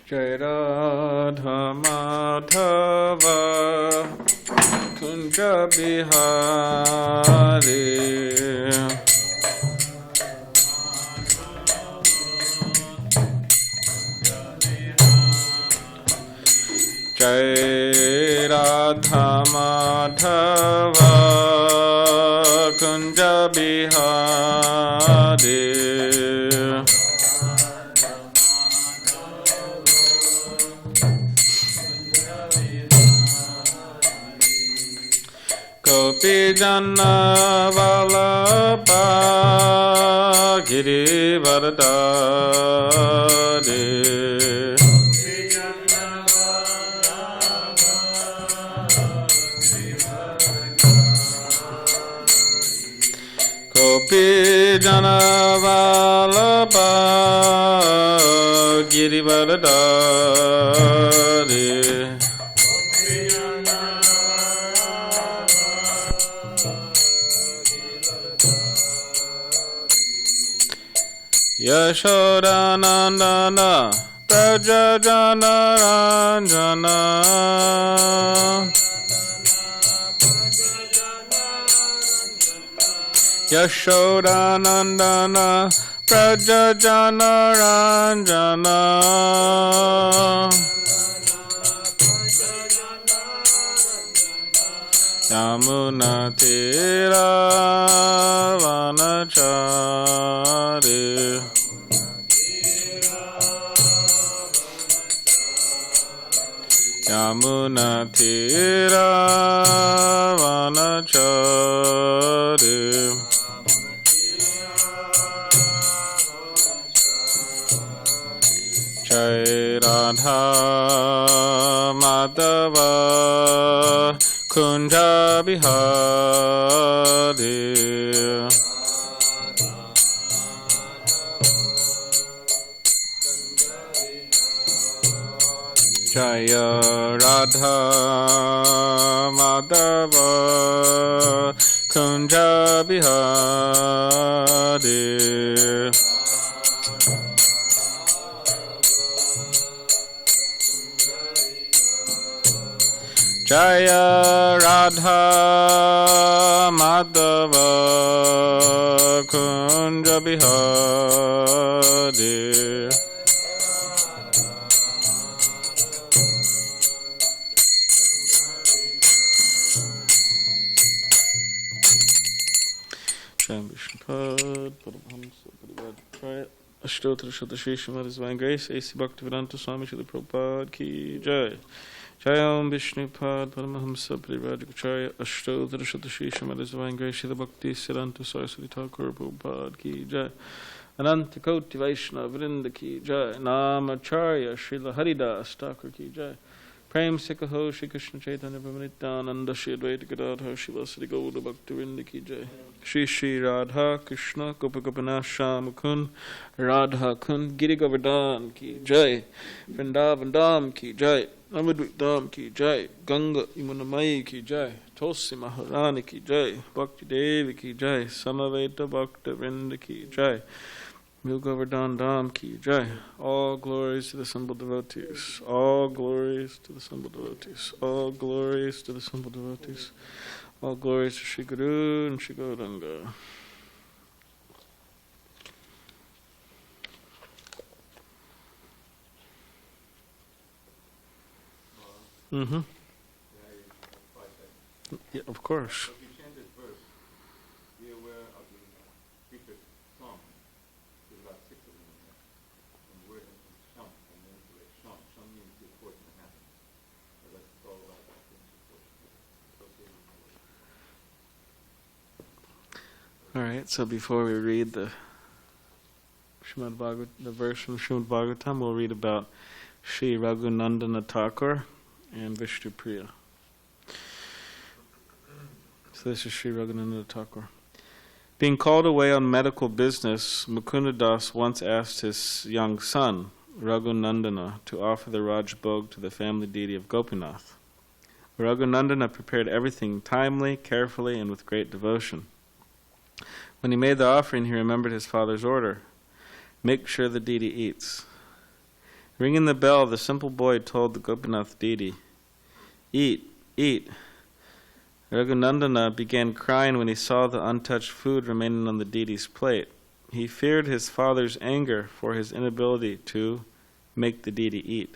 Jai Radha Madhava Kunja Bihari Jai Radha Madhava Kunja Bihari Gopi Jana Vallabha Girivardhari Gopi Jana Vallabha Girivardhari Yashodanandana Prajajana Ranjana Yashodanandana Prajajana Ranjana Yamuna Tira Vanachari Yamuna Tira Vanachari Jai Radha Madhava Kunja Bihari Jaya Radha Madhava Kunja Bihari Jaya Radha Madhava Kunja Bihari Jai Vishnupriya Paramahamsa Parivajraya Ashtotra Shatashi Srimad Divine Grace A.C. Bhaktivedanta Swami Srila Prabhupada Ki Jai Jayam Vishnupriya Paramahamsa Parivajraya Ashtotra Shatashi Srimad Divine Grace Srila Bhakti Siddhanta Saraswati Thakura Prabhupada Ki Jai Ananta Koti Vaishnava Vrinda Ki Jai Namacharya Srila Haridas Thakur Ki Jai Prem Sikaho Shri Krishna Chaitanya Nanda Shri Advaita Gadadhar Shivasari Gauda Bhakti Vrinda Ki Jai Shri Shri Radha Krishna Gopagopana Sham Kun Radha Kun Giri Govardhan Ki Jai Vrindavan Dham Ki Jai Amadvik Dham Ki Jai Ganga Yamunamai Ki Jai Tulsi Maharani Ki Jai Bhakti Devi Ki Jai Samaveta Bhakta Vrinda Ki Jai Govardhan Dham Ki Jai. All glories to the simple devotees. All glories to the simple devotees. All glories to the simple devotees. All glories to Shri Guru and Shri Gauranga. Mm-hmm. Yeah, of course. All right, so before we read the verse from Srimad Bhagavatam, we'll read about Sri Raghunanda Thakura and Vishnupriya. So this is Sri Raghunanda Thakura. Being called away on medical business, Mukunda Das once asked his young son, Raghunandana, to offer the Rajbhog to the family deity of Gopinath. Raghunandana prepared everything timely, carefully, and with great devotion. When he made the offering, he remembered his father's order. Make sure the deity eats. Ringing the bell, the simple boy told the Gopinath deity, Eat, eat. Raghunanda began crying when he saw the untouched food remaining on the deity's plate. He feared his father's anger for his inability to make the deity eat.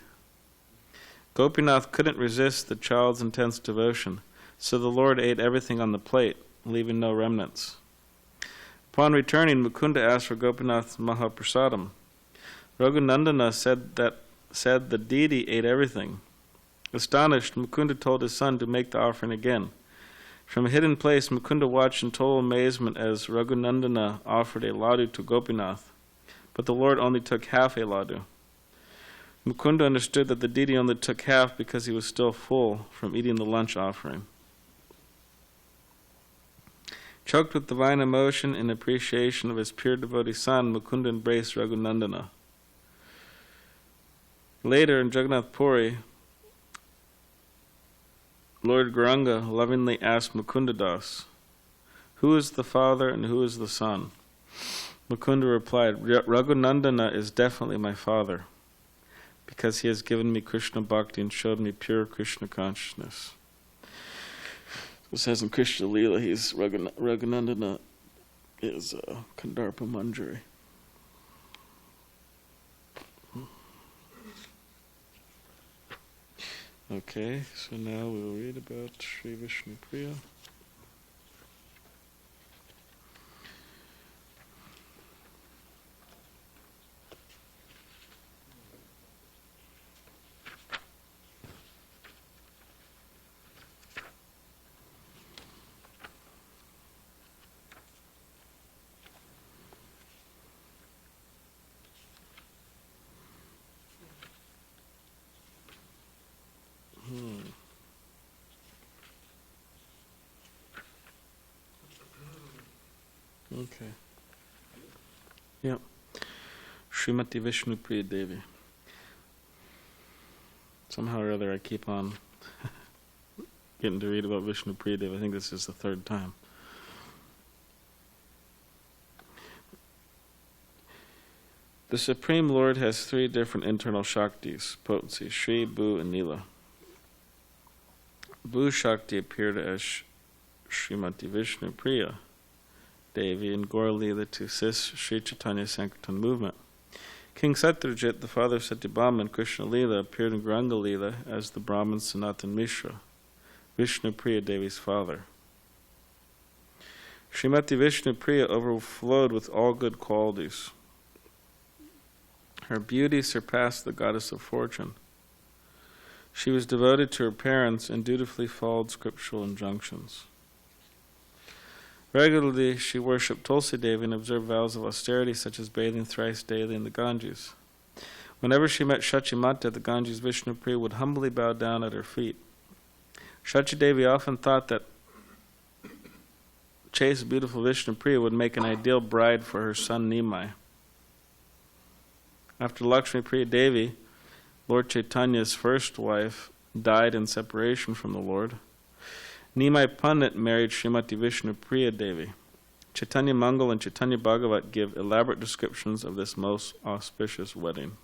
Gopinath couldn't resist the child's intense devotion, so the Lord ate everything on the plate, leaving no remnants. Upon returning, Mukunda asked for Gopinath's Mahaprasadam. Raghunanda said the deity ate everything. Astonished, Mukunda told his son to make the offering again. From a hidden place, Mukunda watched in total amazement as Raghunanda offered a ladu to Gopinath, but the Lord only took half a ladu. Mukunda understood that the deity only took half because he was still full from eating the lunch offering. Choked with divine emotion in appreciation of his pure devotee son, Mukunda embraced Raghunanda. Later in Jagannath Puri, Lord Gauranga lovingly asked Mukunda Das, "Who is the father and who is the son?" Mukunda replied, "Raghunanda is definitely my father, because he has given me Krishna Bhakti and showed me pure Krishna consciousness." It says in Krishna Leela, Raghunanda is Kandarpa Manjari. Okay, so now we'll read about Sri Vishnupriya. Okay. Yep. Srimati Vishnupriya Devi. Somehow or other I keep on getting to read about Vishnupriya Devi. I think this is the third time. The Supreme Lord has three different internal Shaktis, potencies, Shri, Bhu, and Nila. Bhu Shakti appeared as Srimati Vishnupriya Devi in Gaur Leela to assist Sri Chaitanya Sankirtan movement. King Satyajit, the father of Satyabhama in Krishna Leela, appeared in Gauranga Leela as the Brahmin Sanatan Mishra, Vishnupriya Devi's father. Srimati Vishnupriya overflowed with all good qualities. Her beauty surpassed the goddess of fortune. She was devoted to her parents and dutifully followed scriptural injunctions. Regularly, she worshipped Tulsi Devi and observed vows of austerity such as bathing thrice daily in the Ganges. Whenever she met Shachimata at the Ganges, Vishnupriya would humbly bow down at her feet. Shachi Devi often thought that chaste, beautiful Vishnupriya would make an ideal bride for her son Nimai. After Lakshmi Priya Devi, Lord Chaitanya's first wife, died in separation from the Lord, Nimai Pandit married Srimati Vishnupriya Devi. Chaitanya Mangal and Chaitanya Bhagavat give elaborate descriptions of this most auspicious wedding.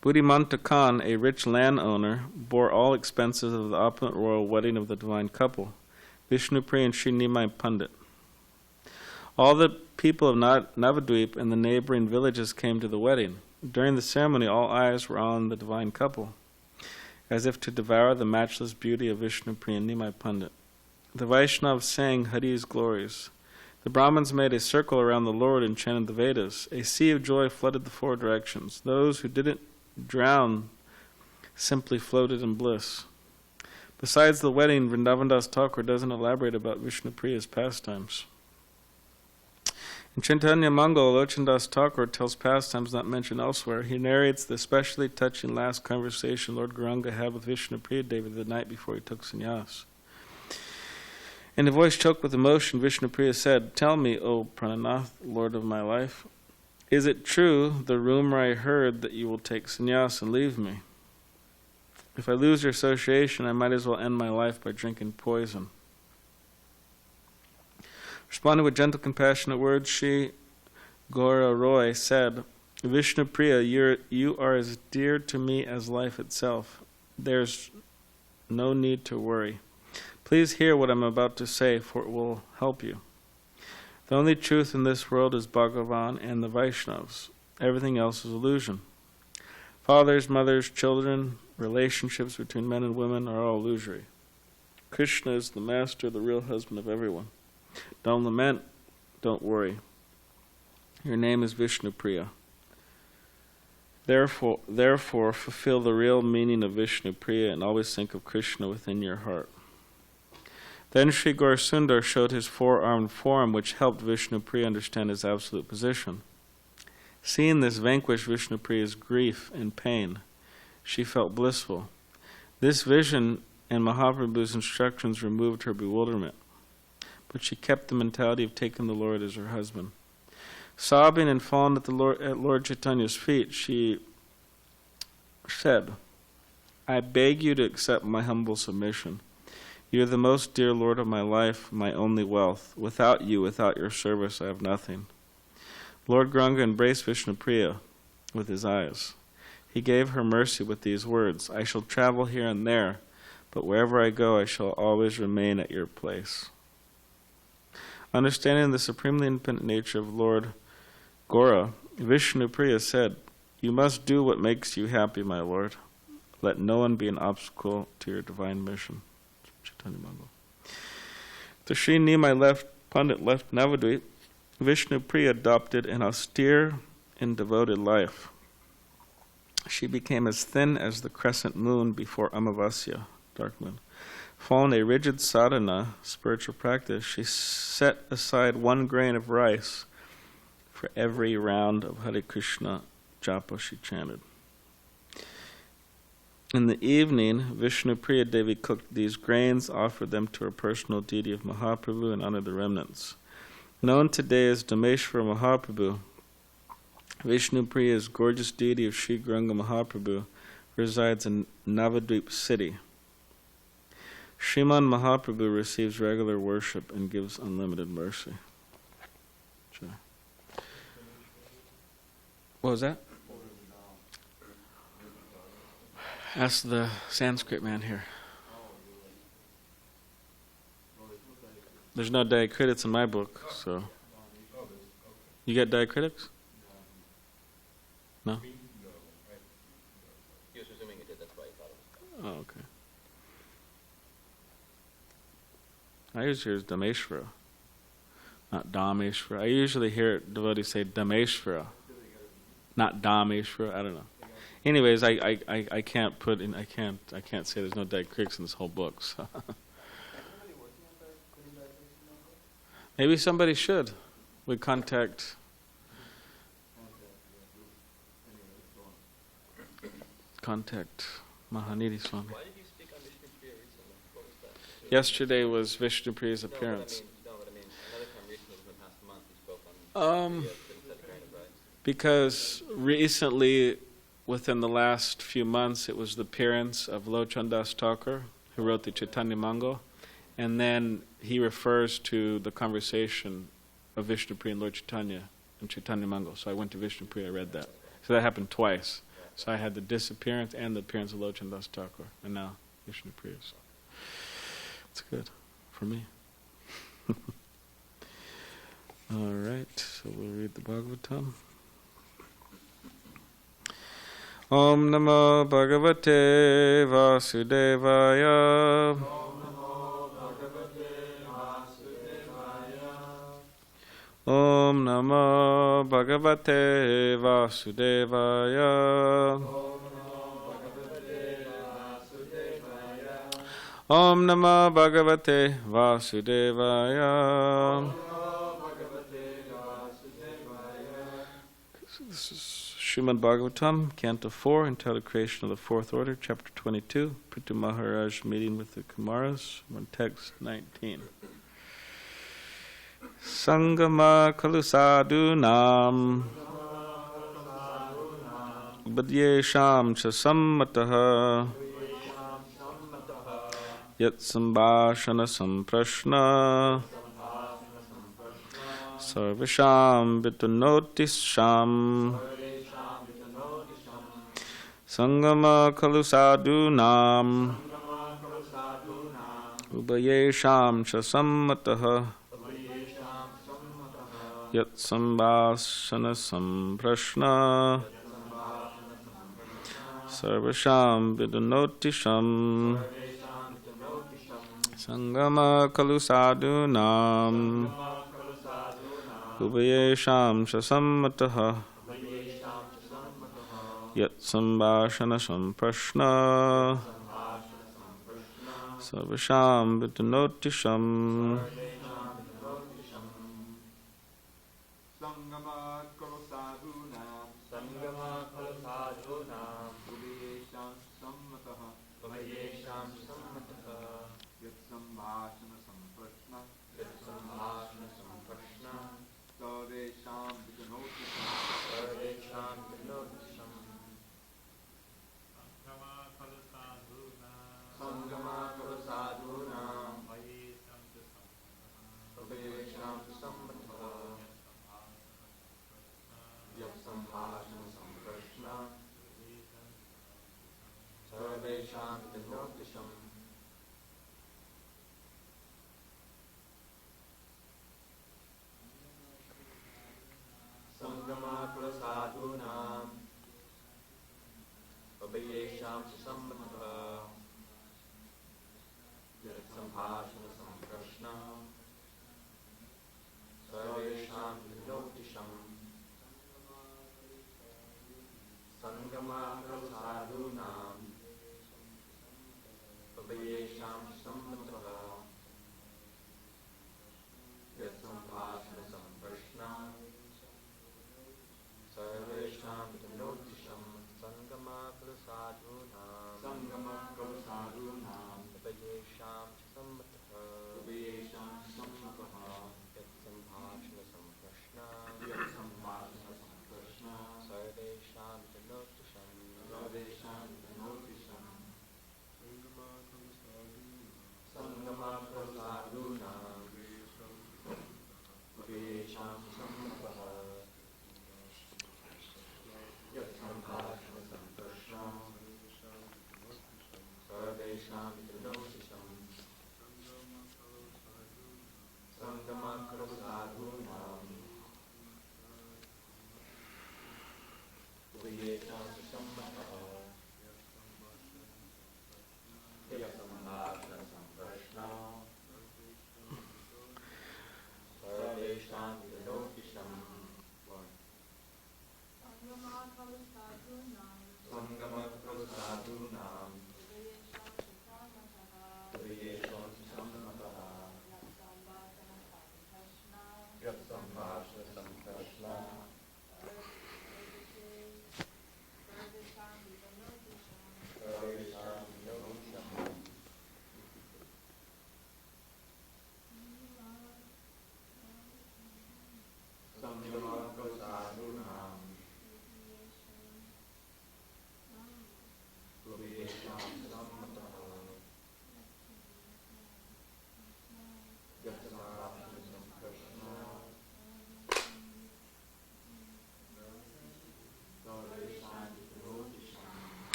Buddhimanta Khan, a rich landowner, bore all expenses of the opulent royal wedding of the divine couple, Vishnupriya and Sri Nimai Pandit. All the people of Navadvip and the neighboring villages came to the wedding. During the ceremony, all eyes were on the divine couple, as if to devour the matchless beauty of Vishnupriya and Nimai Pandit. The Vaishnavas sang Hari's glories. The Brahmins made a circle around the Lord and chanted the Vedas. A sea of joy flooded the four directions. Those who didn't drown simply floated in bliss. Besides the wedding, Vrindavan Das Thakura doesn't elaborate about Vishnupriya's pastimes. In Chaitanya Mangal, Lochan Das Thakur tells pastimes not mentioned elsewhere. He narrates the especially touching last conversation Lord Gauranga had with Vishnupriya Devi the night before he took sannyas. In a voice choked with emotion, Vishnupriya said, "Tell me, O Prananath, Lord of my life, is it true, the rumor I heard, that you will take sannyas and leave me? If I lose your association, I might as well end my life by drinking poison." Responding with gentle, compassionate words, she Gora Roy said, Vishnupriya, you are as dear to me as life itself. There's no need to worry. Please hear what I'm about to say, for it will help you. The only truth in this world is Bhagavan and the Vaishnavas. Everything else is illusion. Fathers, mothers, children, relationships between men and women are all illusory. Krishna is the master, the real husband of everyone. Don't lament, don't worry. Your name is Vishnupriya. Therefore, fulfill the real meaning of Vishnupriya and always think of Krishna within your heart. Then Sri Gaurasundar showed his four-armed form, which helped Vishnupriya understand his absolute position. Seeing this vanquished Vishnupriya's grief and pain, she felt blissful. This vision and Mahaprabhu's instructions removed her bewilderment, but she kept the mentality of taking the Lord as her husband. Sobbing and falling at Lord Chaitanya's feet, she said, I beg you to accept my humble submission. You are the most dear Lord of my life, my only wealth. Without you, without your service, I have nothing. Lord Gauranga embraced Vishnupriya with his eyes. He gave her mercy with these words, I shall travel here and there, but wherever I go, I shall always remain at your place. Understanding the supremely independent nature of Lord Gora, Vishnupriya said, You must do what makes you happy, my Lord. Let no one be an obstacle to your divine mission. Chaitanya Mangal. The Sri Nimai Pandit left Navadvip. Vishnupriya adopted an austere and devoted life. She became as thin as the crescent moon before Amavasya, dark moon. Following a rigid sadhana, spiritual practice, she set aside 1 grain of rice for every round of Hare Krishna japa she chanted. In the evening, Vishnupriya Devi cooked these grains, offered them to her personal deity of Mahaprabhu, and honored the remnants. Known today as Dameshwara Mahaprabhu, Vishnupriya's gorgeous deity of Sri Gauranga Mahaprabhu resides in Navadvip city. Sriman Mahaprabhu receives regular worship and gives unlimited mercy. Sure. What was that? Ask the Sanskrit man here. There's no diacritics in my book, so. You got diacritics? No? He was assuming he did, that's why he thought it was. Oh, okay. I usually hear it as Dameshwara, not Dameshwara. I usually hear devotees say Dameshwara, not Dameshwara. I don't know. Anyways, I can't put in. I can't say there's no diacritics in this whole book. So. Maybe somebody should. We contact. Mahanidhi Swami. Why did you speak on Vishnupriya recently? What was that? Yesterday was Vishnupriya's appearance. Another time recently, within the past month, you spoke on Vishnupriya. Because recently, within the last few months, it was the appearance of Lochandas Thakura, who wrote the Chaitanya Mangal, and then he refers to the conversation of Vishnupriya and Lord Chaitanya in Chaitanya Mangal. So I went to Vishnupriya, I read that. So that happened twice. So I had the disappearance and the appearance of Lochandas Thakura, and now Vishnupriya. So it's good for me. All right, so we'll read the Bhagavatam. Om Namo Bhagavate Vasudevaya. Om Namo Bhagavate Vasudevaya. Om Namo Bhagavate Vasudevaya. This is Srimad Bhagavatam, Canto 4, entitled Creation of the Fourth Order, Chapter 22, Prithu Maharaj meeting with the Kumaras, on text 19. Sangama khalu sadhunam Badyesham cha sammataha Yat sambhashana samprashna Sarvesham Vitanotisham Sangama Kalu Sadhunam Ubayesham Shasammataha Yat Sambhashana Samprashna Sarvesham Vidanotisham Sangama Kalu Sadhunam Ubayesham Shasammataha Yat Sambhashana Samprashna Sarvesham Vidanotisham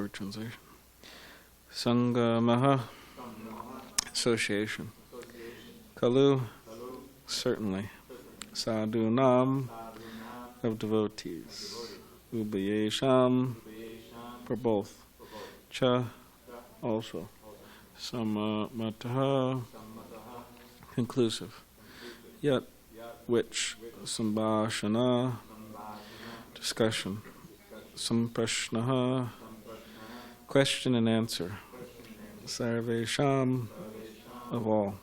Word translation. Sangamaha, association. Kalu, certainly. Sadhunam, of devotees. Ubayesham, for both. Cha, also. Sammataha, conclusive. Yet, which. Sambhashana, discussion. Samprashnaha, question and answer. Sarvesham, of all.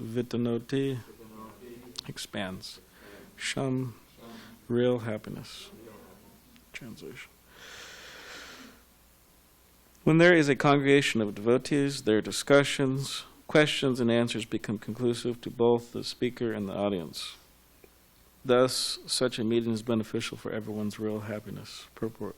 Vitanoti, expands. Sham, real happiness. Translation. When there is a congregation of devotees, their discussions, questions, and answers become conclusive to both the speaker and the audience. Thus, such a meeting is beneficial for everyone's real happiness. Purport.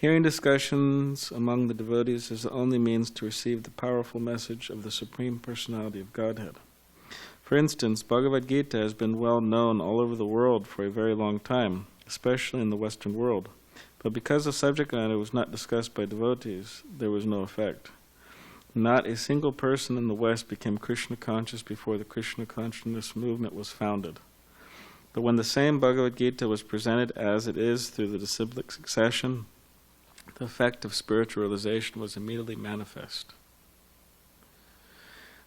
Hearing discussions among the devotees is the only means to receive the powerful message of the Supreme Personality of Godhead. For instance, Bhagavad Gita has been well known all over the world for a very long time, especially in the Western world. But because the subject matter was not discussed by devotees, there was no effect. Not a single person in the West became Krishna conscious before the Krishna consciousness movement was founded. But when the same Bhagavad Gita was presented as it is through the disciplic succession, the effect of spiritual realization was immediately manifest.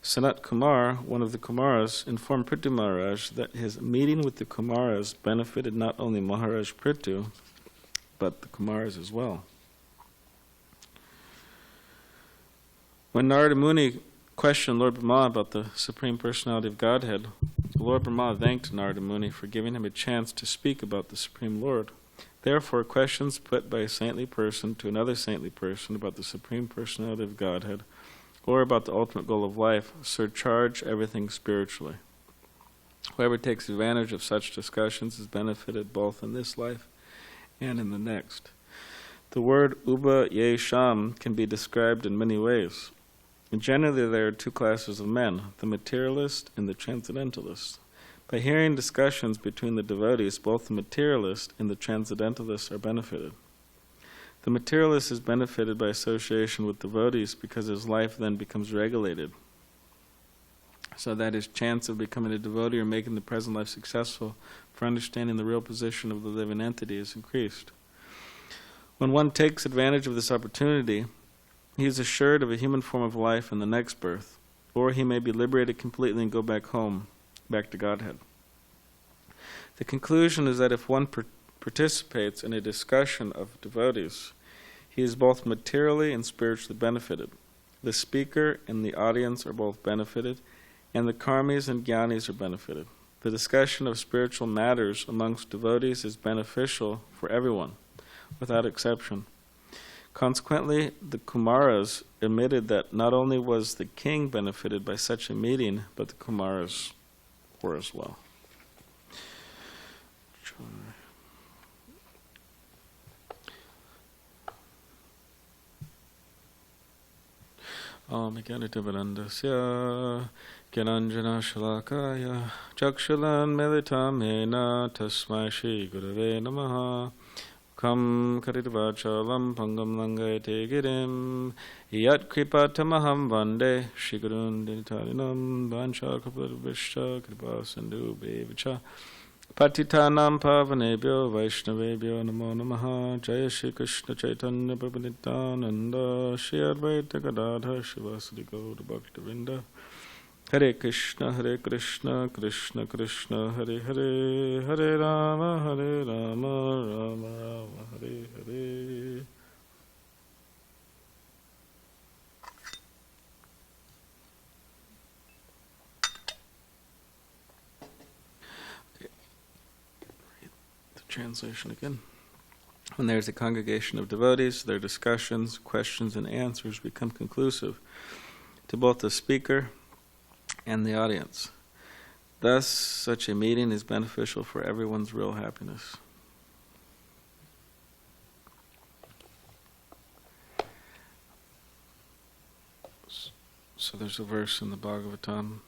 Sanat Kumar, one of the Kumaras, informed Prithu Maharaj that his meeting with the Kumaras benefited not only Maharaj Prithu, but the Kumaras as well. When Narada Muni questioned Lord Brahma about the Supreme Personality of Godhead, Lord Brahma thanked Narada Muni for giving him a chance to speak about the Supreme Lord. Therefore, questions put by a saintly person to another saintly person about the Supreme Personality of Godhead or about the ultimate goal of life surcharge everything spiritually. Whoever takes advantage of such discussions is benefited both in this life and in the next. The word uba ye sham can be described in many ways. Generally, there are two classes of men, the materialist and the transcendentalist. By hearing discussions between the devotees, both the materialist and the transcendentalist are benefited. The materialist is benefited by association with devotees because his life then becomes regulated, so that his chance of becoming a devotee or making the present life successful for understanding the real position of the living entity is increased. When one takes advantage of this opportunity, he is assured of a human form of life in the next birth, or he may be liberated completely and go back home, back to Godhead. The conclusion is that if one participates in a discussion of devotees, he is both materially and spiritually benefited. The speaker and the audience are both benefited, and the karmis and jnanis are benefited. The discussion of spiritual matters amongst devotees is beneficial for everyone, without exception. Consequently, the Kumaras admitted that not only was the king benefited by such a meeting, but the Kumaras were as well. Om Gyanativarandasya Gyananjana Shalakaya Chakshulan Militamena Tasmai Shri Gurave Namaha Kam Karitavachalam Pangam Langayate Girim Yat Kripatamaham Vande Shri Gurun Dinitarinam Vancha Kapadvishta Kripa Sindhu Bevicha Patitanam Pavanebhyo Vaishnavebhyo Namo Namaha Jaya Shri Krishna Chaitanya Prabhu Nityananda Shri Advaita Gadadhar Shivasadi Gaura Bhaktivinda Hare Krishna Krishna Krishna Hare Hare Hare Rama Rama Rama Hare Hare. Translation again. When there is a congregation of devotees, their discussions, questions, and answers become conclusive to both the speaker and the audience. Thus, such a meeting is beneficial for everyone's real happiness. So there's a verse in the Bhagavatam,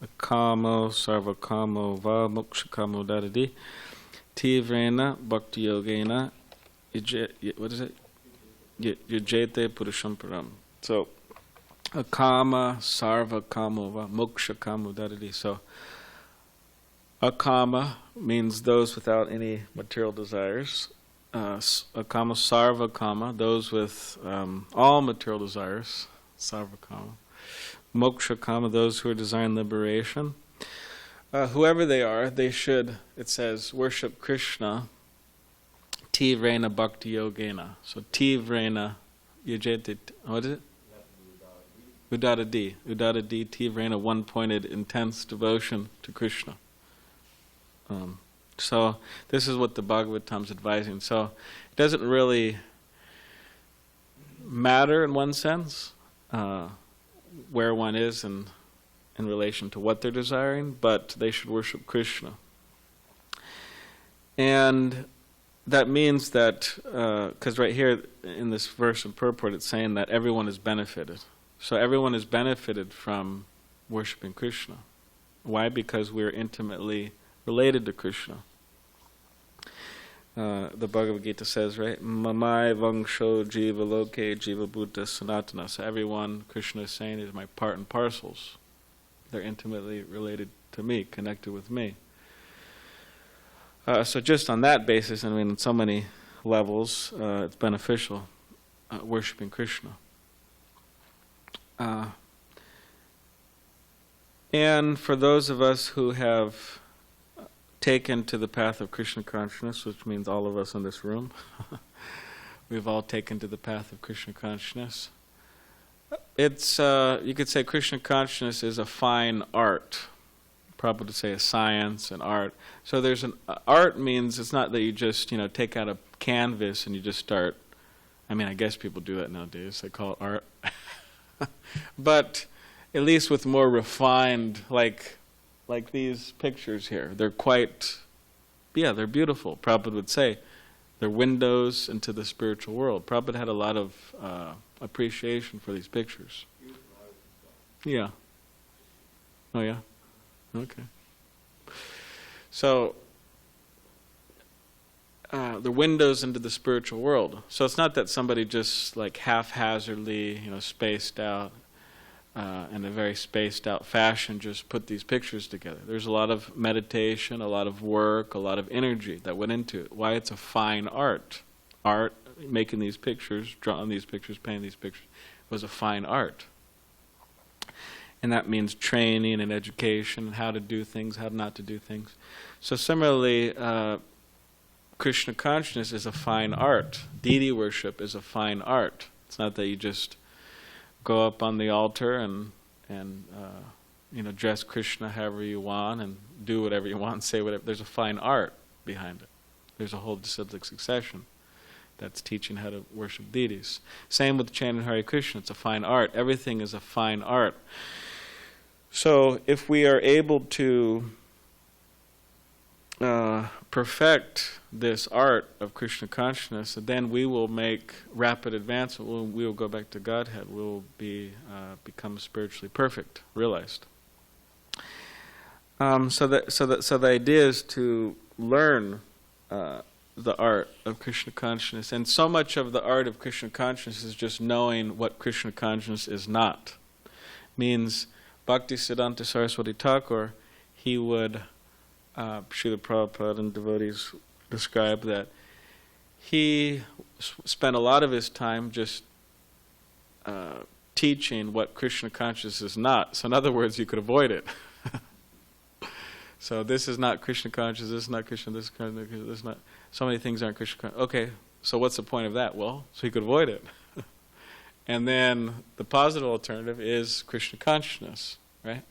Akamo sarvakamo va mokshakamo dadadi Tivrena bhakti yogena what is it? Yujete purusham param. So akama sarva kamova moksha kamu dadadi. So akama means those without any material desires. Akama sarva kama, those with all material desires. Sarva kama. Moksha kama, those who are desiring liberation. Whoever they are, they should, it says, worship Krishna tivrena bhakti yogena. So tivrena yajete, what is it? Udadadi. Udadadi tivrena, one-pointed, intense devotion to Krishna. So this is what the Bhagavatam's advising. So it doesn't really matter in one sense where one is in relation to what they're desiring, but they should worship Krishna. And that means that, because right here in this verse of purport, it's saying that everyone is benefited. So everyone is benefited from worshiping Krishna. Why? Because we're intimately related to Krishna. The Bhagavad Gita says, right, Mamai Vangsho Jiva Loke Jiva Bhuta Sanatana. So everyone, Krishna is saying, is my part and parcels. They're intimately related to me, connected with me. So just on that basis, I mean, on so many levels, it's beneficial, worshipping Krishna. And for those of us who have taken to the path of Krishna consciousness, which means all of us in this room, we've all taken to the path of Krishna consciousness. It's, you could say Krishna consciousness is a fine art. Probably to say a science and art. So there's an, art means it's not that you just, take out a canvas and you just start, I mean, I guess people do that nowadays, they call it art. But at least with more refined, like these pictures here. They're quite, they're beautiful. Prabhupada would say they're windows into the spiritual world. Prabhupada had a lot of appreciation for these pictures. Yeah. Oh yeah? Okay. So, the windows into the spiritual world. So it's not that somebody just like haphazardly, spaced out, in a very spaced out fashion, just put these pictures together. There's a lot of meditation, a lot of work, a lot of energy that went into it. Why it's a fine art. Art, making these pictures, drawing these pictures, painting these pictures, was a fine art. And that means training and education, and how to do things, how not to do things. So similarly, Krishna consciousness is a fine art. Deity worship is a fine art. It's not that you just go up on the altar and dress Krishna however you want and do whatever you want and say whatever. There's a fine art behind it. There's a whole disciplic succession that's teaching how to worship deities. Same with chanting Hare Krishna. It's a fine art. Everything is a fine art. So if we are able to perfect this art of Krishna consciousness, then we will make rapid advancement. We will go back to Godhead. We will become spiritually perfect, realized. So the idea is to learn the art of Krishna consciousness, and so much of the art of Krishna consciousness is just knowing what Krishna consciousness is not. Means Bhaktisiddhanta Saraswati Thakur, he would, Srila Prabhupada and devotees describe that he spent a lot of his time just teaching what Krishna consciousness is not. So in other words, you could avoid it. So this is not Krishna consciousness, this is not Krishna, this is Krishna, this is not, so many things aren't Krishna consciousness. Okay, so what's the point of that? Well, so you could avoid it. And then the positive alternative is Krishna consciousness, right?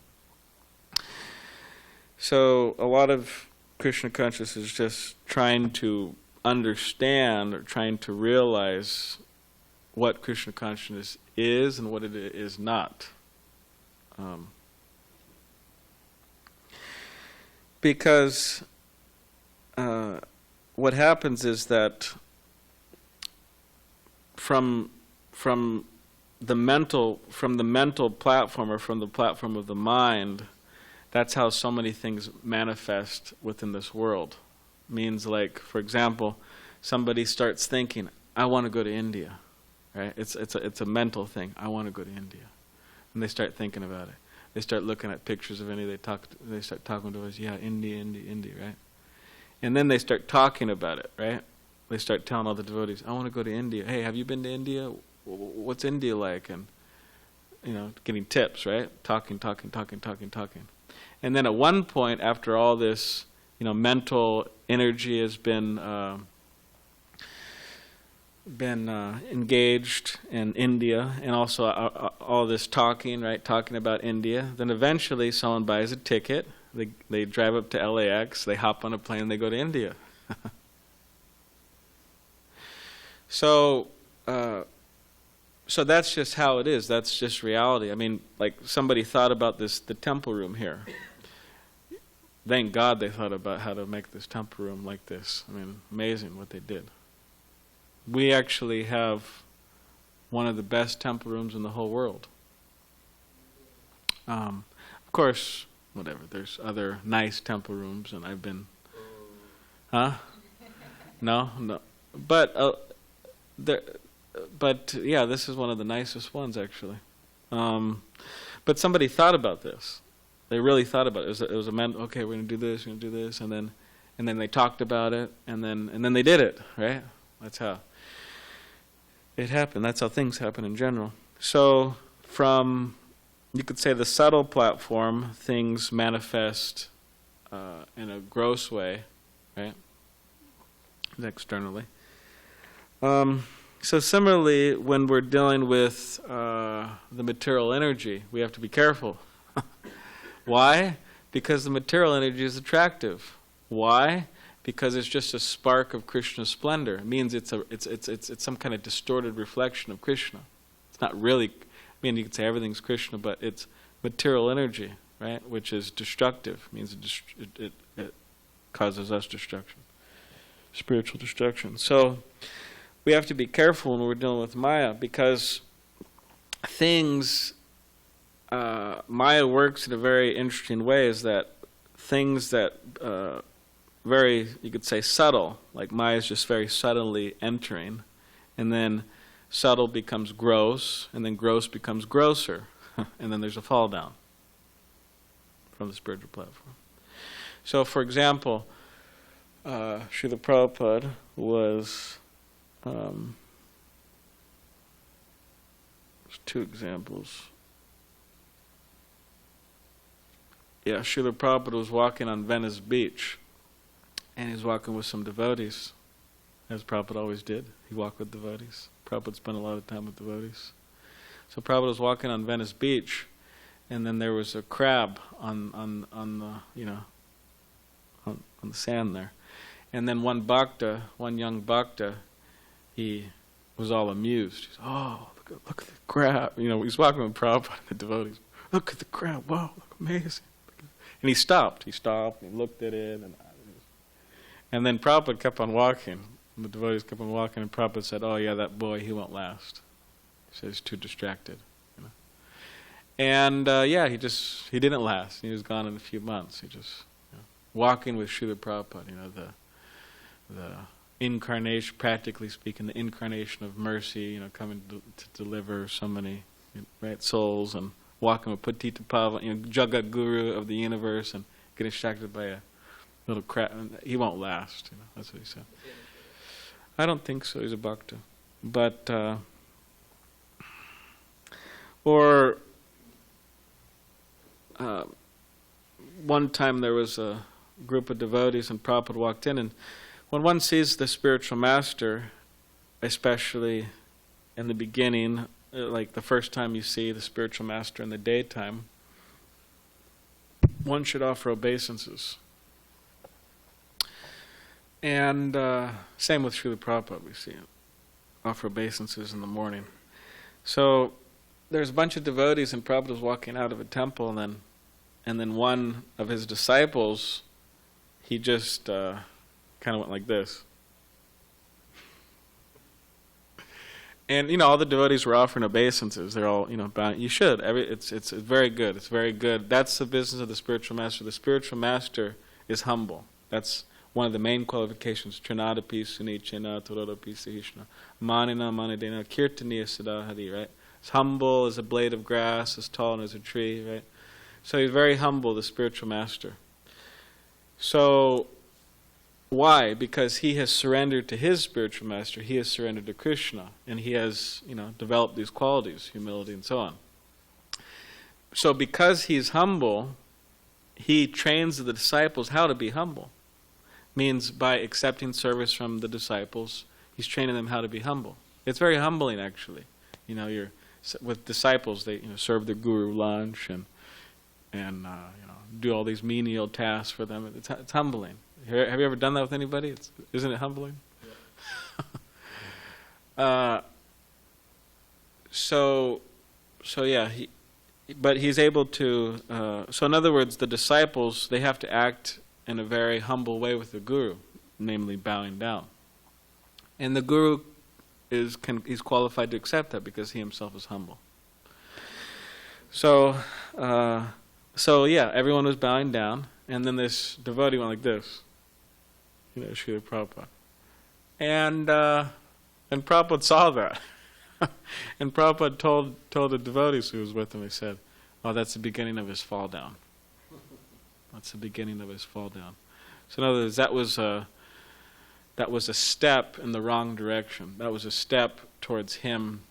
So a lot of Krishna consciousness is just trying to understand or trying to realize what Krishna consciousness is and what it is not. Because what happens is that from the mental platform, or from the platform of the mind, that's how so many things manifest within this world. Means, like, for example, somebody starts thinking, I want to go to India, right? It's a mental thing. I want to go to India, and they start thinking about it. They start looking at pictures of India. They start talking to us. Yeah, India, right? And then they start talking about it, right? They start telling all the devotees, I want to go to India. Hey, have you been to India? What's India like? And getting tips, right? Talking. And then at one point, after all this, mental energy has been engaged in India, and also all this talking, right? Talking about India. Then eventually, someone buys a ticket. They drive up to LAX. They hop on a plane. And they go to India. So that's just how it is. That's just reality. I mean, like, somebody thought about the temple room here. Thank God they thought about how to make this temple room like this. I mean, amazing what they did. We actually have one of the best temple rooms in the whole world. Of course, whatever. There's other nice temple rooms, and I've been, huh? No. But yeah, this is one of the nicest ones actually. But somebody thought about this. They really thought about it. It was a man. Okay, we're gonna do this. We're gonna do this, and then they talked about it, and then they did it. Right? That's how it happened. That's how things happen in general. So from, you could say, the subtle platform, things manifest in a gross way, right? Externally. So similarly, when we're dealing with the material energy, we have to be careful. Why? Because the material energy is attractive. Why? Because it's just a spark of Krishna's splendor. It means it's some kind of distorted reflection of Krishna. It's not really, I mean, you could say everything's Krishna, but it's material energy, right? Which is destructive. It means it causes us destruction, spiritual destruction. So we have to be careful when we're dealing with Maya, because things, Maya works in a very interesting way, is that things that very, you could say, subtle, like Maya is just very subtly entering, and then subtle becomes gross, and then gross becomes grosser, and then there's a fall down from the spiritual platform. So, for example, Srila Prabhupada was, there's two examples. Yeah, Srila Prabhupada was walking on Venice Beach, and he was walking with some devotees, as Prabhupada always did. He walked with devotees. Prabhupada spent a lot of time with devotees. So Prabhupada was walking on Venice Beach, and then there was a crab on the on the sand there, and then one young bhakta, he was all amused. He said, "Oh, look at the crab!" He's walking with Prabhupada and the devotees. Look at the crab! Wow, look amazing! And he stopped. He looked at it, and then Prabhupada kept on walking. And the devotees kept on walking, and Prabhupada said, "Oh yeah, that boy, he won't last." He said he's too distracted. And he didn't last. He was gone in a few months. He just walking with Srila Prabhupada. The incarnation, practically speaking, the incarnation of mercy. Coming to deliver so many souls, and walking with Patita Pava, Jagat Guru of the universe, and getting distracted by a little crap. He won't last. That's what he said. I don't think so. He's a bhakta, but one time there was a group of devotees, and Prabhupada walked in, and when one sees the spiritual master, especially in the beginning, like the first time you see the spiritual master in the daytime, one should offer obeisances. And same with Srila Prabhupada, we see offer obeisances in the morning. So there's a bunch of devotees, and Prabhupada was walking out of a temple, and then one of his disciples, he just kind of went like this. And all the devotees were offering obeisances. They're all bound. You should. It's very good. It's very good. That's the business of the spiritual master. The spiritual master is humble. That's one of the main qualifications. Trinadapi sunichena torodapi sahishna manina manidena kirtaniya sadahari. Right. It's humble as a blade of grass, as tall as a tree. Right. So he's very humble, the spiritual master. So why? Because he has surrendered to his spiritual master. He has surrendered to Krishna, and he has, developed these qualities, humility and so on. So because he's humble, he trains the disciples how to be humble. Means by accepting service from the disciples, he's training them how to be humble. It's very humbling, actually. You're with disciples. They serve the guru lunch and do all these menial tasks for them. It's humbling. Have you ever done that with anybody? Isn't it humbling? Yeah. So yeah. But he's able to. So in other words, the disciples, they have to act in a very humble way with the guru, namely bowing down. And the guru he's qualified to accept that because he himself is humble. So So yeah, everyone was bowing down, and then this devotee went like this, Srila Prabhupada. And Prabhupada saw that. And Prabhupada told the devotees who was with him, he said, "Oh, that's the beginning of his fall down. That's the beginning of his fall down." So in other words, that was a step in the wrong direction. That was a step towards him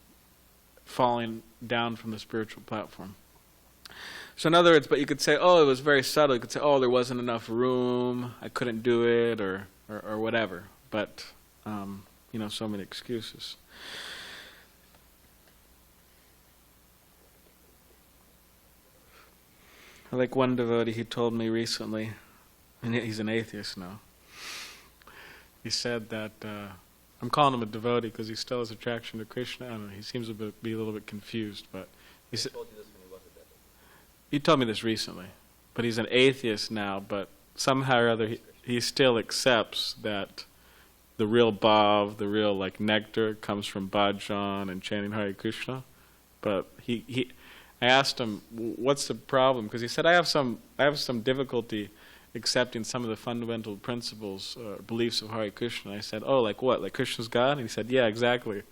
falling down from the spiritual platform. So in other words, but you could say, oh, it was very subtle. You could say, oh, there wasn't enough room, I couldn't do it, or whatever. But, so many excuses. Like one devotee, he told me recently, and he's an atheist now. He said that, I'm calling him a devotee because he still has attraction to Krishna. I don't know, he seems to be a little bit confused, but he said, told you this when he wasn't there. he told me this recently, but he's an atheist now, but somehow or other he still accepts that the real bhav, the real nectar comes from bhajan and chanting Hare Krishna. But I asked him, what's the problem? Because he said, I have some difficulty accepting some of the fundamental principles, beliefs of Hare Krishna. I said, oh, like what? Like Krishna's God? And he said, yeah, exactly.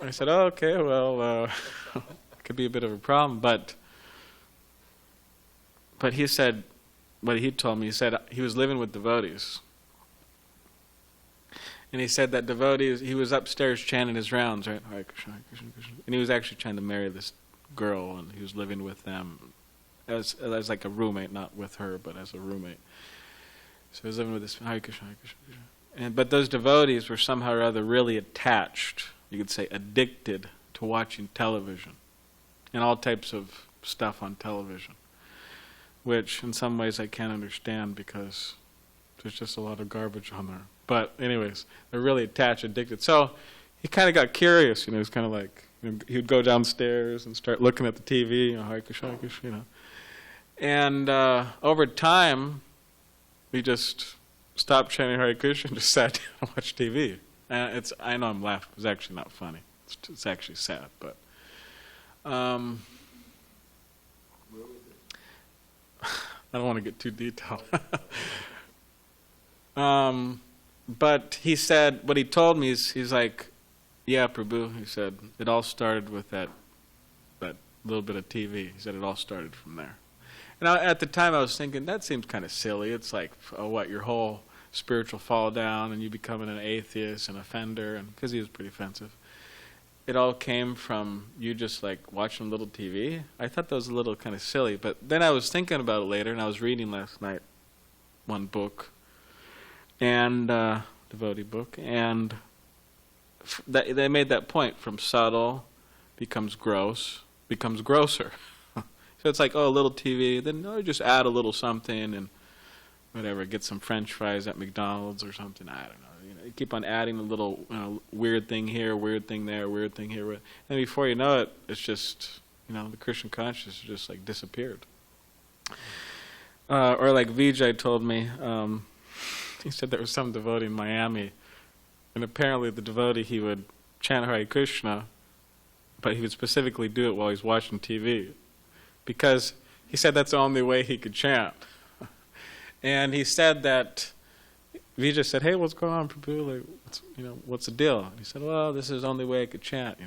I said, oh, okay, well, it could be a bit of a problem. But he said, what he told me, he said he was living with devotees. And he said that devotees, he was upstairs chanting his rounds, right? Hare Krishna, Hare Krishna, Krishna. And he was actually trying to marry this girl, and he was living with them as like a roommate, not with her, but as a roommate. So he was living with this Hare Krishna, Hare Krishna, Krishna. But those devotees were somehow or other really attached, you could say addicted, to watching television and all types of stuff on television, which in some ways I can't understand because there's just a lot of garbage on there. But anyways, they're really attached, addicted. So he kind of got curious, he was kind of like, he would go downstairs and start looking at the TV, Hare Krishna, Hare Krishna, And over time, we just stopped chanting Hare Krishna and just sat down and watched TV. I know I'm laughing. It was actually not funny. It's actually sad, but Where was it? I don't want to get too detailed. But he said, what he told me is, he's like, yeah, Prabhu, he said, it all started with that little bit of TV. He said it all started from there. And at the time I was thinking, that seems kind of silly. It's like, your whole spiritual fall down and you becoming an atheist, an offender, and because he was pretty offensive. It all came from you just watching a little TV. I thought that was a little kind of silly, but then I was thinking about it later, and I was reading last night one book, and devotee book, and they made that point, from subtle becomes gross, becomes grosser. So it's like, a little TV, then just add a little something and whatever, get some French fries at McDonald's or something, I don't know. You keep on adding a little weird thing here, weird thing there, weird thing here. And before you know it, it's just, the Christian consciousness just disappeared. Or like Vijay told me, he said there was some devotee in Miami, and apparently the devotee, he would chant Hare Krishna, but he would specifically do it while he's watching TV, because he said that's the only way he could chant. And he said that Vijay said, "Hey, what's going on, Prabhu? What's the deal?" And he said, "Well, this is the only way I could chant,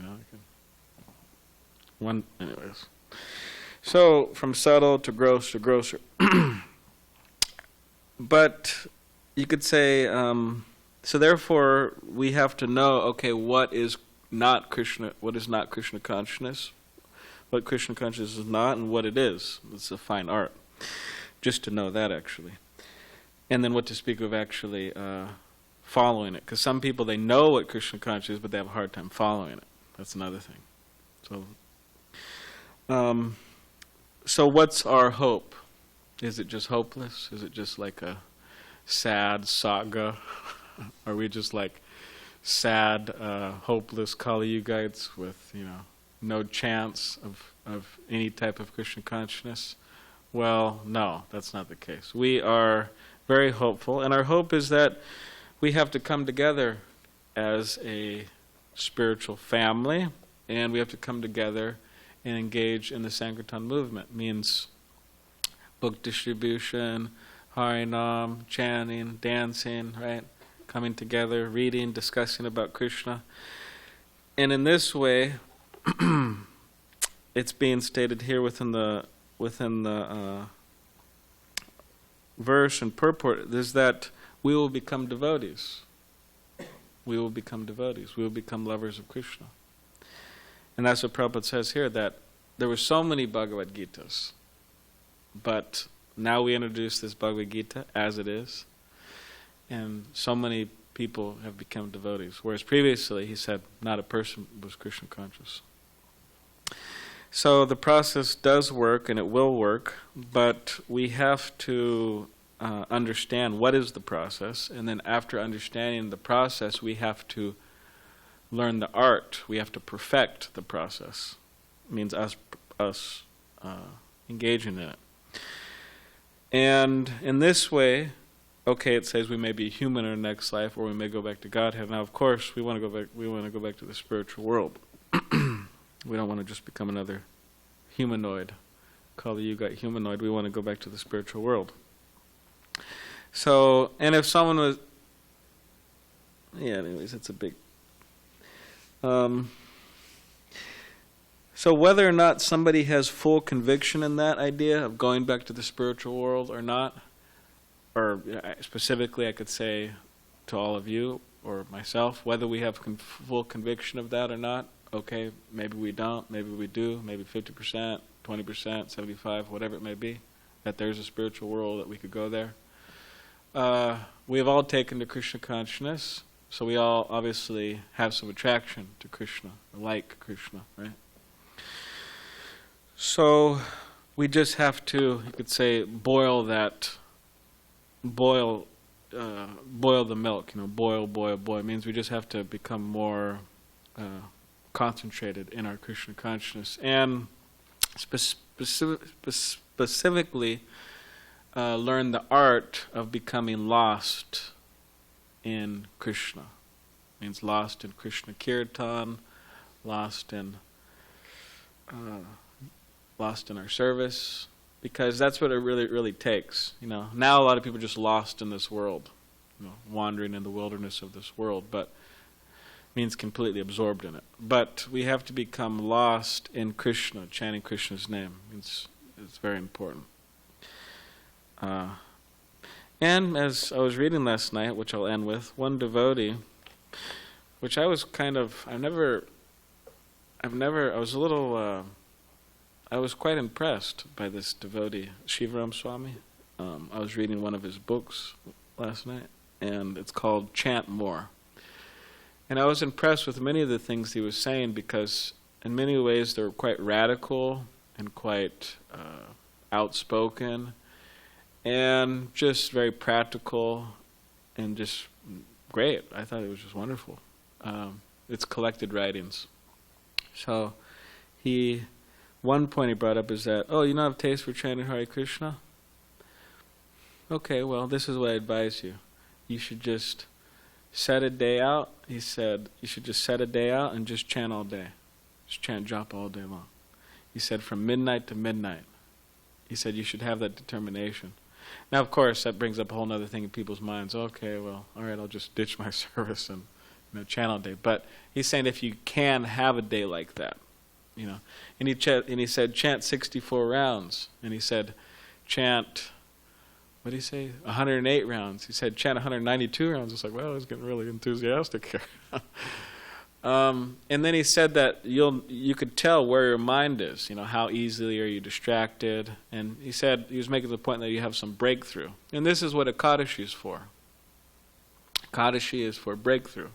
Anyways. So from subtle to gross to grosser. But you could say, so therefore we have to know, okay, what is not Krishna consciousness, what Krishna consciousness is not, and what it is. It's a fine art, just to know that actually. And then what to speak of actually following it. Because some people, they know what Krishna consciousness is, but they have a hard time following it. That's another thing. So what's our hope? Is it just hopeless? Is it just like a sad saga? Are we just like sad, hopeless Kali Yugites with, no chance of any type of Krishna consciousness? Well, no, that's not the case. We are very hopeful, and our hope is that we have to come together as a spiritual family, and we have to come together and engage in the Sankirtan movement. Means book distribution, Harinam, chanting, dancing, right? Coming together, reading, discussing about Krishna. And in this way, it's being stated here within the verse and purport is that we will become devotees. We will become devotees. We will become lovers of Krishna. And that's what Prabhupada says here, that there were so many Bhagavad Gitas, but now we introduce this Bhagavad Gita as it is, and so many people have become devotees. Whereas previously, he said, not a person was Krishna conscious. So the process does work, and it will work, but we have to understand what is the process, and then after understanding the process, we have to learn the art. We have to perfect the process. It means us engaging in it. And in this way, okay, it says we may be human in our next life, or we may go back to Godhead. Now, of course, we want to go back. We want to go back to the spiritual world. We don't want to just become another humanoid. Kali Yuga humanoid. We want to go back to the spiritual world. So, and if someone was, anyways, it's a big. So whether or not somebody has full conviction in that idea of going back to the spiritual world or not, or specifically I could say to all of you or myself, whether we have full conviction of that or not, okay, maybe we don't, maybe we do, maybe 50%, 20%, 75%, whatever it may be, that there's a spiritual world, that we could go there. We have all taken to Krishna consciousness, so we all obviously have some attraction to Krishna, or like Krishna, right? So we just have to, you could say, boil the milk. Boil. It means we just have to become more concentrated in our Krishna consciousness, and specifically learn the art of becoming lost in Krishna. It means lost in Krishna Kirtan, lost in our service, because that's what it really takes. Now a lot of people are just lost in this world, wandering in the wilderness of this world, but it means completely absorbed in it. But we have to become lost in Krishna, chanting Krishna's name. It's very important. And as I was reading last night, which I'll end with, one devotee, which I was I was quite impressed by this devotee, Shivaram Swami. I was reading one of his books last night, and it's called Chant More. And I was impressed with many of the things he was saying, because in many ways they were quite radical and quite outspoken, and just very practical, and just great. I thought it was just wonderful. It's collected writings. So one point he brought up is that, you don't have taste for chanting Hare Krishna? Okay, well, this is what I advise you. You should just set a day out. He said, you should just set a day out and just chant all day. Just chant japa all day long. He said, from midnight to midnight. He said, you should have that determination. Now, of course, that brings up a whole other thing in people's minds. Okay, well, all right, I'll just ditch my service and chant all day. But he's saying if you can have a day like that, and he said, chant 64 rounds. And he said, chant, what did he say? 108 rounds. He said, chant 192 rounds. It's like, well, I was getting really enthusiastic here. And then he said that you could tell where your mind is. How easily are you distracted? And he said, he was making the point that you have some breakthrough. And this is what Ekadashi is for. Ekadashi is for breakthrough.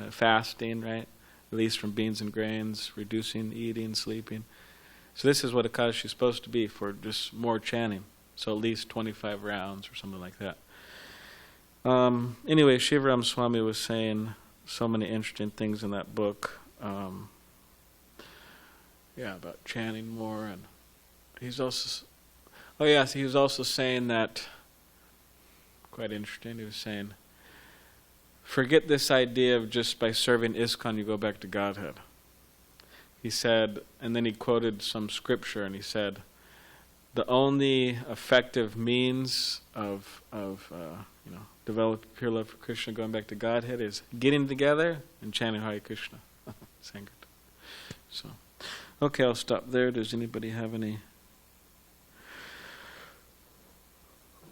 Fasting, right? Release from beans and grains, reducing eating, sleeping. So this is what Ekadashi is supposed to be, for just more chanting. So at least 25 rounds or something like that. Anyway, Shivaram Swami was saying so many interesting things in that book. About chanting more. And he's also... he was also saying that... Quite interesting. He was saying... Forget this idea of just by serving ISKCON you go back to Godhead. He said, and then he quoted some scripture, and he said, the only effective means of developing pure love for Krishna, going back to Godhead, is getting together and chanting Hare Krishna. Sankirtan. So, okay, I'll stop there. Does anybody have any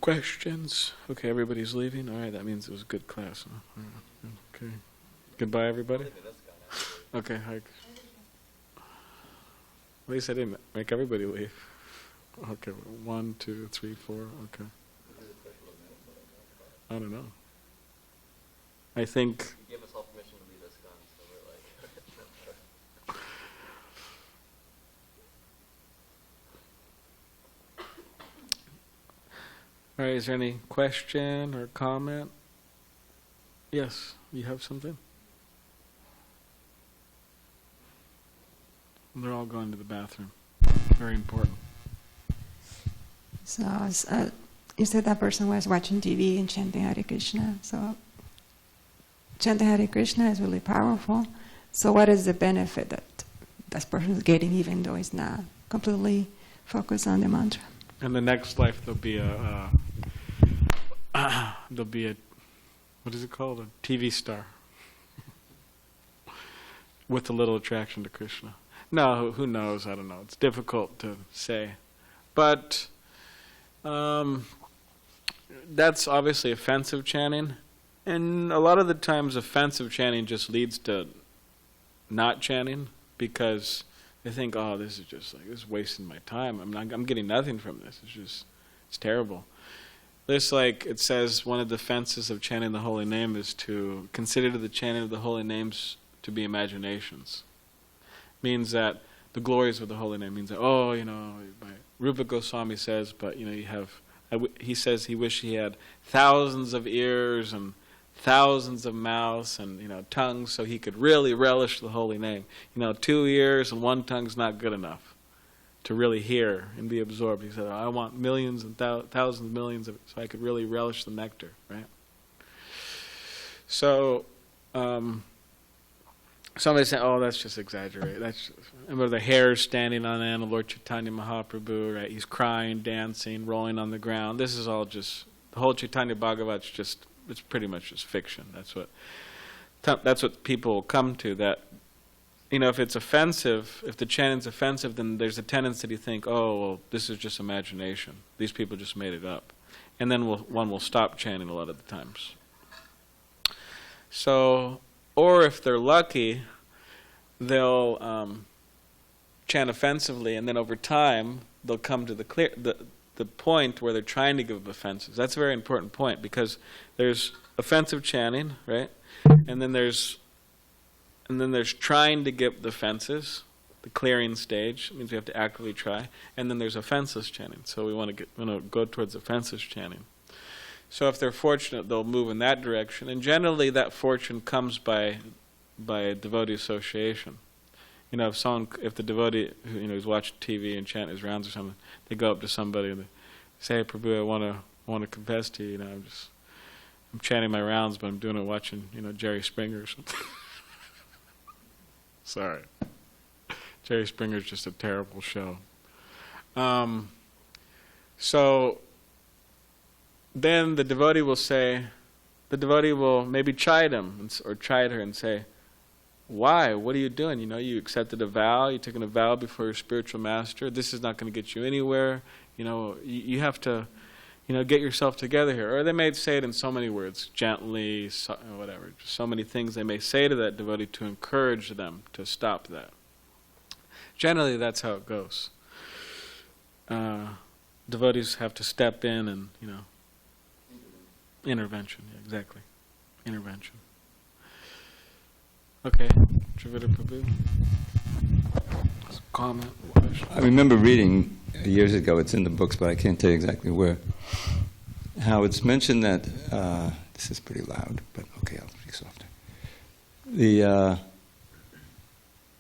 questions? Okay, everybody's leaving. All right, that means it was a good class. Huh? Okay. Goodbye, everybody. Okay, Hare Krishna. At least I didn't make everybody leave. Okay, 1, 2, 3, 4. Okay. I don't know. I think. You gave us all permission to leave ISKCON, so we're like. All right, is there any question or comment? Yes, you have something? They're all going to the bathroom. Very important. So, you said that person was watching TV and chanting Hare Krishna. So, chanting Hare Krishna is really powerful. So, what is the benefit that this person is getting, even though he's not completely focused on the mantra? In the next life, there'll be a what is it called? A TV star with a little attraction to Krishna. No, who knows? I don't know. It's difficult to say, but. That's obviously offensive chanting, and a lot of the times offensive chanting just leads to not chanting because they think, oh, this is wasting my time. I'm getting nothing from this. It's terrible. This, like it says, one of the defenses of chanting the holy name is to consider the chanting of the holy names to be imaginations. Means that the glories of the holy name means that, Rupa Goswami says, but you have. He says he wished he had thousands of ears and thousands of mouths and tongues, so he could really relish the holy name. 2 ears and 1 tongue's not good enough to really hear and be absorbed. He said, I want millions and thousands of millions of it, so I could really relish the nectar. Right. So. Somebody said, "Oh, that's just exaggerated." Remember the hairs standing on end of Lord Chaitanya Mahaprabhu, right? He's crying, dancing, rolling on the ground. This is all just the whole Chaitanya Bhagavat's it's pretty much just fiction. That's what people come to. That if it's offensive, if the chanting's offensive, then there's a tendency to think, "Oh, well, this is just imagination. These people just made it up," and then one will stop chanting a lot of the times. So. Or if they're lucky, they'll chant offensively, and then over time they'll come to the point where they're trying to give up offenses. That's a very important point because there's offensive chanting, right? And then there's trying to give the offenses, the clearing stage. It means we have to actively try, and then there's offenseless chanting. So we want to go towards offenseless chanting. So if they're fortunate, they'll move in that direction. And generally that fortune comes by devotee association. If the devotee who's watching TV and chanting his rounds or something, they go up to somebody and they say, "Hey, Prabhu, I want to confess to you. I'm chanting my rounds, but I'm doing it watching Jerry Springer or something." Sorry, Jerry Springer's just a terrible show. So. Then the devotee will maybe chide him or chide her and say, "Why? What are you doing? You accepted a vow. You took a vow before your spiritual master. This is not going to get you anywhere. You have to, get yourself together here." Or they may say it in so many words, gently, whatever. So many things they may say to that devotee to encourage them to stop that. Generally, that's how it goes. Devotees have to step in and, intervention, yeah, exactly. Intervention. Okay, Trivita Prabhu. Comment? I remember reading years ago, it's in the books, but I can't tell you exactly where, how it's mentioned that, this is pretty loud, but okay, I'll speak softer.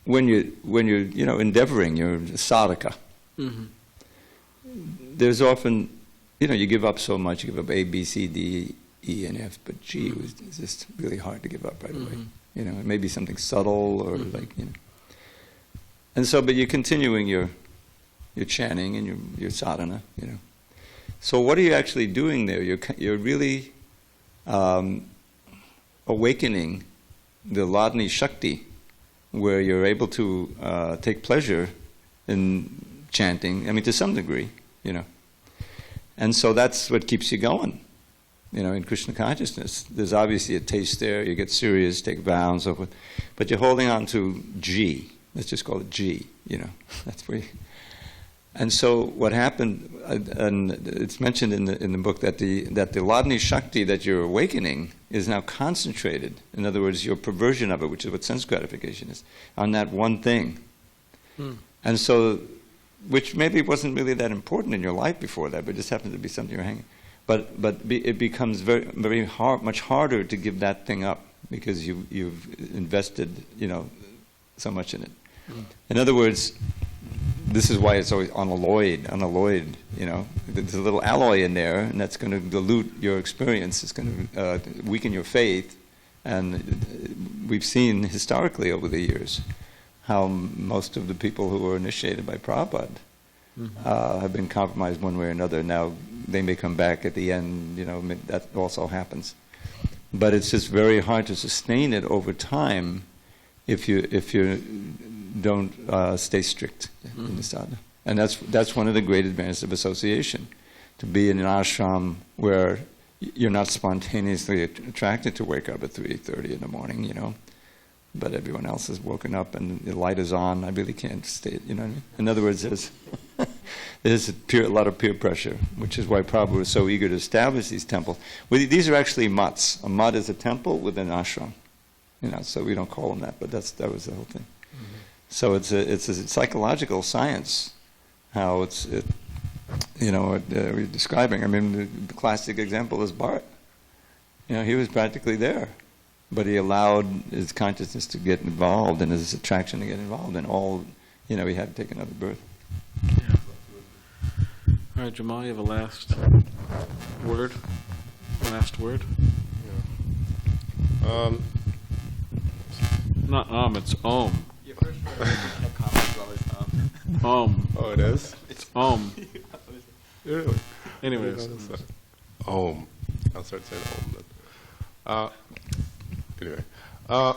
When you're endeavoring, you're sadhaka. Mm-hmm. There's often, you give up so much. You give up A, B, C, D, E, and F, but G was just really hard to give up right away. It may be something subtle or and so, but you're continuing your You're chanting and you're sadhana, you know. So what are you actually doing there? You're really awakening the Ladni Shakti, where you're able to take pleasure in chanting, I mean, to some degree, you know. And so that's what keeps you going, you know, in Krishna consciousness. There's obviously a taste there, you get serious, take vows and so forth, but you're holding on to G. Let's just call it G, you know. That's where you, and so what happened, and it's mentioned in the book that the Ladni Shakti that you're awakening is now concentrated. In other words, your perversion of it, which is what sense gratification is, on that one thing. And so, which maybe wasn't really that important in your life before that, but just happened to be something you're hanging. But it becomes very hard, much harder to give that thing up because you've invested, you know, so much in it. In other words, this is why it's always unalloyed, you know. There's a little alloy in there, and that's going to dilute your experience. It's going to weaken your faith. And we've seen historically over the years how most of the people who were initiated by Prabhupada have been compromised one way or another. Now, they may come back at the end, you know, that also happens. But it's just very hard to sustain it over time if you don't stay strict in the sadhana. And that's one of the great advantages of association, to be in an ashram where you're not spontaneously attracted to wake up at 3:30 in the morning, you know, but everyone else has woken up and the light is on. I really can't stay, you know what I mean? In other words, there's a lot of peer pressure, which is why Prabhupada was so eager to establish these temples. Well, these are actually mutts. A mutt is a temple with an ashram, you know, so we don't call them that, but that was the whole thing. So it's a psychological science, how we're describing. I mean, the classic example is Bharat. You know, he was practically there, but he allowed his consciousness to get involved and his attraction to get involved, and he had to take another birth. Yeah. All right, Jamal, you have a last word? Last word? Yeah. Not it's om. Your first word of comment is always Om. Oh, it is? It's om. Really? Anyways. Om. I'll start saying Om then. Anyway. Go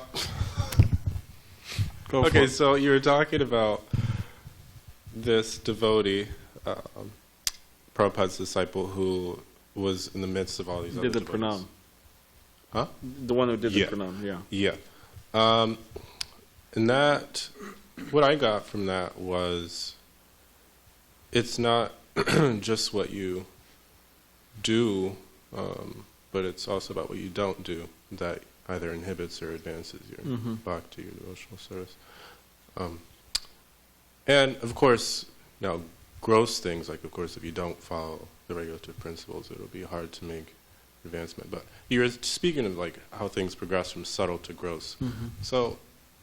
for Okay, it. so you were talking about this devotee, Prabhupada's disciple, who was in the midst of all these other Did the devotees. pranam. Huh? The one who did Yeah. the pranam, yeah. Yeah. And that, what I got from that was, it's not just what you do, but it's also about what you don't do that either inhibits or advances your bhakti, your devotional service. And of course, now gross things, like of course if you don't follow the regulative principles, it'll be hard to make advancement. But you were speaking of like how things progress from subtle to gross. So,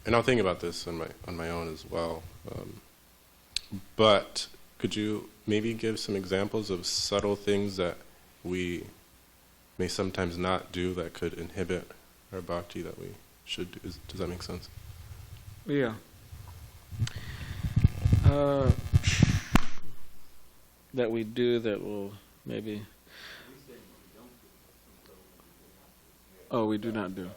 and I'll think about this on my own as well. But could you maybe give some examples of subtle things that we may sometimes not do that could inhibit our bhakti that we should do? Does that make sense? Yeah. That we do that will maybe... Oh, we do not do.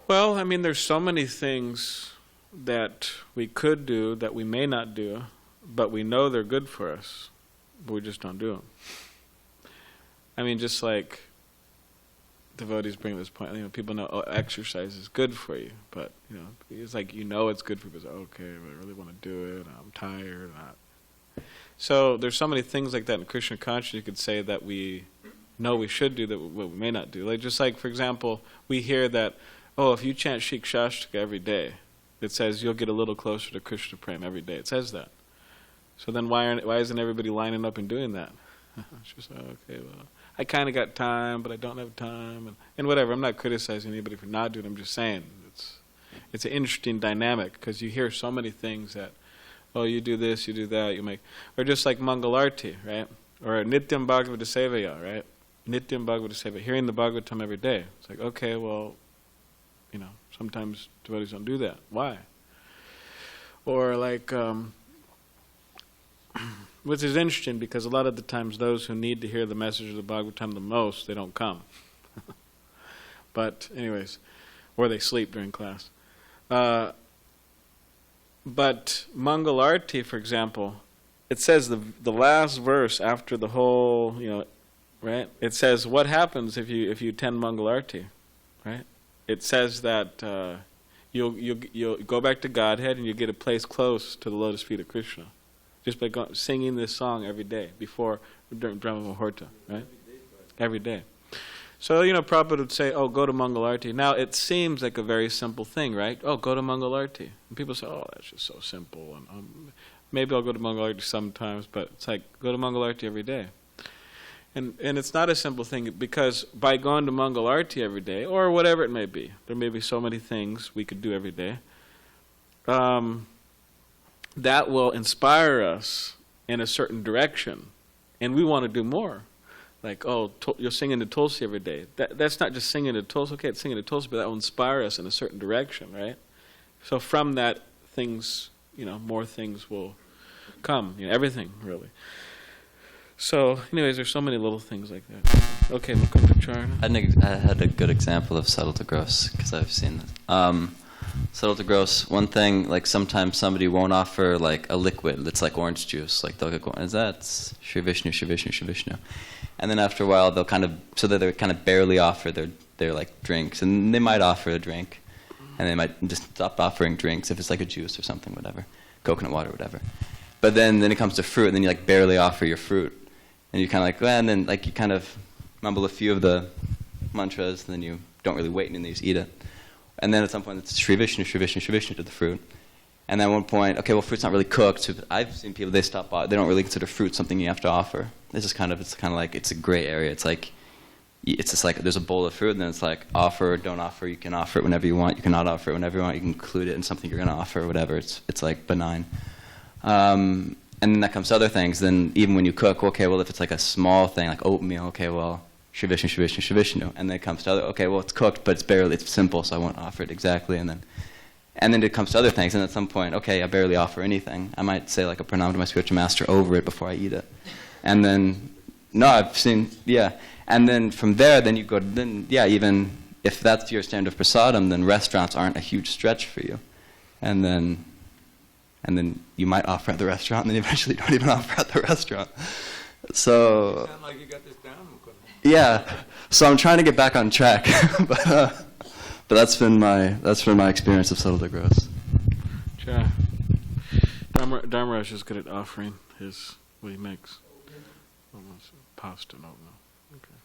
Well, I mean, there's so many things that we could do that we may not do, but we know they're good for us, but we just don't do them. I mean, just like devotees bring this point, you know, people know exercise is good for you, but you know, it's like it's good for you, but okay, but I really want to do it. I'm tired. So there's so many things like that in Krishna consciousness you could say that we know we should do that we may not do. Like just like for example, we hear that if you chant Shik Shashtaka every day, it says you'll get a little closer to Krishna Prem every day. It says that. So then why isn't everybody lining up and doing that? It's just okay, well, I kind of got time, but I don't have time, and whatever. I'm not criticizing anybody for not doing it. I'm just saying it's an interesting dynamic because you hear so many things that, you do this, you do that, you make, or just like Mangalarti, right? Or Nityam Bhagavata Sevaya, right? Nityam Bhagavata Sevaya, hearing the Bhagavatam every day. It's like, okay, well, sometimes devotees don't do that. Why? Or like which is interesting because a lot of the times those who need to hear the message of the Bhagavatam the most, they don't come. But anyways, or they sleep during class. But Mangalarti, for example, it says the last verse after the whole, right? It says what happens if you attend Mangalarti, right? It says that you'll go back to Godhead and you get a place close to the lotus feet of Krishna, just by singing this song every day during Brahma Muhurta, right? Every day. So, Prabhupada would say, oh, go to Mangalarti. Now, it seems like a very simple thing, right? Oh, go to Mangalarti. And people say, oh, that's just so simple. And maybe I'll go to Mangalarti sometimes, but it's like, go to Mangalarti every day. And it's not a simple thing, because by going to Mangalarti every day, or whatever it may be, there may be so many things we could do every day, that will inspire us in a certain direction, and we want to do more. Like, oh, you're singing the Tulsi every day. That's not just singing the Tulsi. Okay, it's singing the Tulsi, but that will inspire us in a certain direction, right? So from that, things, more things will come. Everything, really. So, anyways, there's so many little things like that. Okay, Mukunda Charna. I had a good example of subtle to gross, because I've seen it. Subtle to gross, one thing, like sometimes somebody won't offer like a liquid that's like orange juice. Like they'll go, is that Shri Vishnu, Shri Vishnu, Shri Vishnu? And then after a while, they'll kind of barely offer their like drinks. And they might offer a drink, and they might just stop offering drinks if it's like a juice or something, whatever, coconut water, whatever. But then it comes to fruit, and then you like barely offer your fruit. And you kind of like, well, and then like you kind of mumble a few of the mantras, and then you don't really wait, and then you just eat it. And then at some point it's Shri Vishnu, Shri Vishnu, Shri Vishnu to the fruit. And then at one point, okay, well, fruit's not really cooked. So I've seen people, they don't really consider fruit something you have to offer. It's kind of like, it's a gray area. It's just like there's a bowl of fruit, and then it's like offer or don't offer. You can offer it whenever you want. You cannot offer it whenever you want. You can include it in something you're going to offer or whatever. It's like benign. And then that comes to other things. Then even when you cook, okay, well, if it's like a small thing, like oatmeal, okay, well, Shri Vishnu, Shri Vishnu, Shri Vishnu. And then it comes to other, okay, well, it's cooked, but it's simple, so I won't offer it exactly. And then it comes to other things, and at some point, okay, I barely offer anything. I might say like a pranam to my spiritual master over it before I eat it. And then, I've seen, And then from there, then you go, even if that's your standard of prasadam, then restaurants aren't a huge stretch for you. And then you might offer at the restaurant, and then eventually don't even offer at the restaurant. So. Sound like you got this down, Mukunda. Yeah. So I'm trying to get back on track, but that's been my experience of subtle to gross. Sure. Dharmaraj is good at offering what he makes. Almost pasta, no. Okay.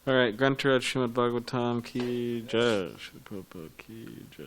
All right. Grantaraj Srimad Bhagavatam ki jai. Shri Prabhupada ki jai.